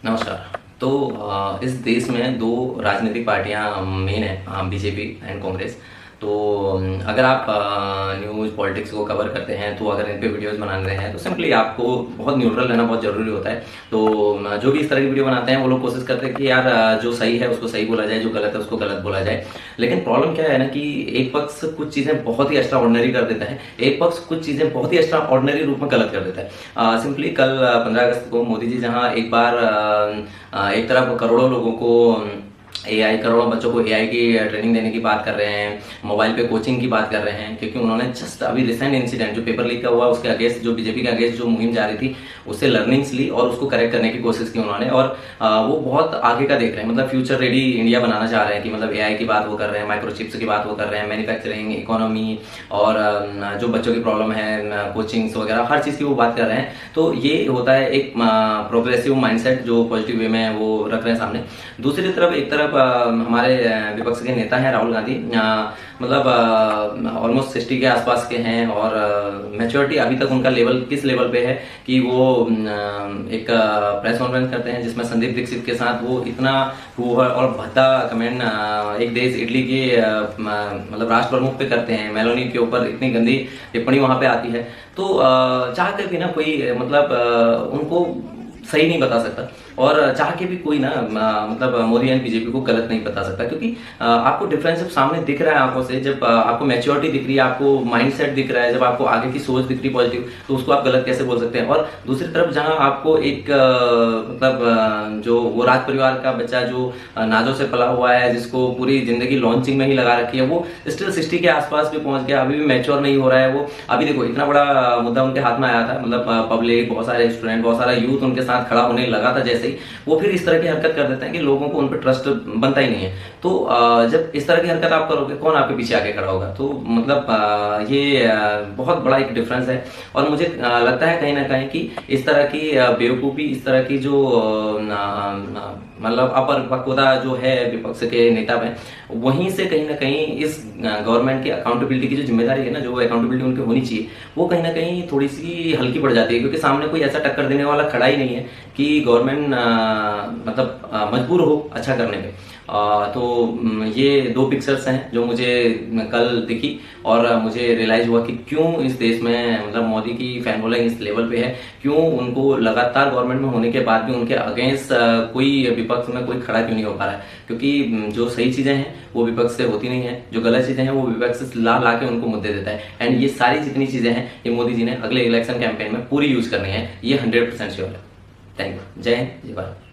नमस्कार। तो इस देश में दो राजनीतिक पार्टियां मेन है, बीजेपी एंड कांग्रेस। तो अगर आप न्यूज़ पॉलिटिक्स को कवर करते हैं, तो अगर इन पे वीडियोस बना रहे हैं तो सिंपली आपको बहुत न्यूट्रल रहना बहुत ज़रूरी होता है। तो जो भी इस तरह की वीडियो बनाते हैं वो लोग कोशिश करते हैं कि यार जो सही है उसको सही बोला जाए, जो गलत है उसको गलत बोला जाए। लेकिन प्रॉब्लम क्या है ना कि एक पक्ष कुछ चीज़ें बहुत ही एक्स्ट्रा ऑर्डिनरी कर देता है, एक पक्ष कुछ चीज़ें बहुत ही एक्स्ट्रा ऑर्डिनरी रूप में गलत कर देता है। सिंपली कल 15 अगस्त को मोदी जी जहां एक बार एक तरफ करोड़ों लोगों को एआई, करोड़ों बच्चों को एआई की ट्रेनिंग देने की बात कर रहे हैं, मोबाइल पे कोचिंग की बात कर रहे हैं, क्योंकि उन्होंने जस्ट अभी रिसेंट इंसिडेंट जो पेपर लीक का हुआ उसके अगेंस्ट, जो बीजेपी के अगेंस्ट जो मुहिम जा रही थी उससे लर्निंग्स ली और उसको करेक्ट करने की कोशिश की उन्होंने। और वो बहुत आगे का देख रहे हैं, मतलब फ्यूचर रेडी इंडिया बनाना चाह रहे हैं कि मतलब एआई की बात वो कर रहे हैं, माइक्रोचिप्स की बात वो कर रहे हैं, मैन्युफैक्चरिंग, इकोनॉमी और जो बच्चों की प्रॉब्लम है, कोचिंग्स वगैरह हर चीज़ की वो बात कर रहे हैं। तो ये होता है एक प्रोग्रेसिव माइंडसेट जो पॉजिटिव वे में वो रख रहे हैं सामने। दूसरी तरफ एक तरफ हमारे विपक्ष के नेता हैं राहुल गांधी, मतलब ऑलमोस्ट 60 के आसपास के हैं और मैच्योरिटी अभी तक उनका लेवल किस लेवल पे है कि वो एक प्रेस कॉन्फ्रेंस करते हैं जिसमें संदीप दीक्षित के साथ वो इतना फूहड़ और भद्दा कमेंट एक देश इटली के मतलब राष्ट्र प्रमुख पे करते हैं, मेलोनी के ऊपर इतनी गंदी टिप्पणी वहां पे आती है। तो चाह कर भी ना कोई मतलब उनको सही नहीं बता सकता और चाह के भी कोई ना मतलब मोदी एंड बीजेपी को गलत नहीं बता सकता, क्योंकि आपको डिफरेंस जब सामने दिख रहा है आंखों से, जब आपको मैच्योरिटी दिख रही है, आपको माइंडसेट दिख रहा है, जब आपको आगे की सोच दिख रही है पॉजिटिव, तो उसको आप गलत कैसे बोल सकते हैं। और दूसरी तरफ जहां आपको एक मतलब जो वो राज परिवार का बच्चा जो नाजों से पला हुआ है, जिसको पूरी जिंदगी लॉन्चिंग में ही लगा रखी है, वो स्टिल 60 के आसपास भी पहुंच गया, अभी भी मैच्योर नहीं हो रहा है वो। अभी देखो इतना बड़ा मुद्दा उनके हाथ में आया था, मतलब पब्लिक, बहुत सारे स्टूडेंट, बहुत सारा यूथ उनके साथ खड़ा होने लगा था, जैसे ही वो फिर इस तरह की हरकत कर देते हैं कि लोगों को उन पर ट्रस्ट बनता ही नहीं है। तो जब इस तरह की हरकत आप करोगे, कौन आपके पीछे आके खड़ा होगा। तो मतलब ये बहुत बड़ा एक डिफरेंस है और मुझे लगता है कहीं ना कहीं कि इस तरह की बेवकूफ़ी, इस तरह की जो मतलब अपरिपक्वता जो है विपक्ष के नेता में, वहीं से कहीं ना कहीं इस गवर्नमेंट की अकाउंटेबिलिटी की जो जिम्मेदारी है ना, जो अकाउंटेबिलिटी उनकी होनी चाहिए, वो कहीं ना कहीं थोड़ी सी हल्की पड़ जाती है, क्योंकि सामने कोई ऐसा टक्कर देने वाला खड़ा ही नहीं है कि गवर्नमेंट मतलब मजबूर हो अच्छा करने पे। तो ये दो पिक्चर्स हैं जो मुझे कल दिखी और मुझे रियलाइज हुआ कि क्यों इस देश में मतलब मोदी की फैन फॉलोइंग इस लेवल पे है, क्यों उनको लगातार गवर्नमेंट में होने के बाद भी उनके अगेंस्ट कोई विपक्ष में कोई खड़ा क्यों नहीं हो पा रहा है। क्योंकि जो सही चीजें हैं वो विपक्ष से होती नहीं है, जो गलत चीजें हैं वो विपक्ष से ला ला के उनको मुद्दे देता है। एंड ये सारी जितनी चीजें हैं ये मोदी जी ने अगले इलेक्शन कैंपेन में पूरी यूज करनी है, ये 100% श्योर है। Thank you. जय हिंद, जय भारत।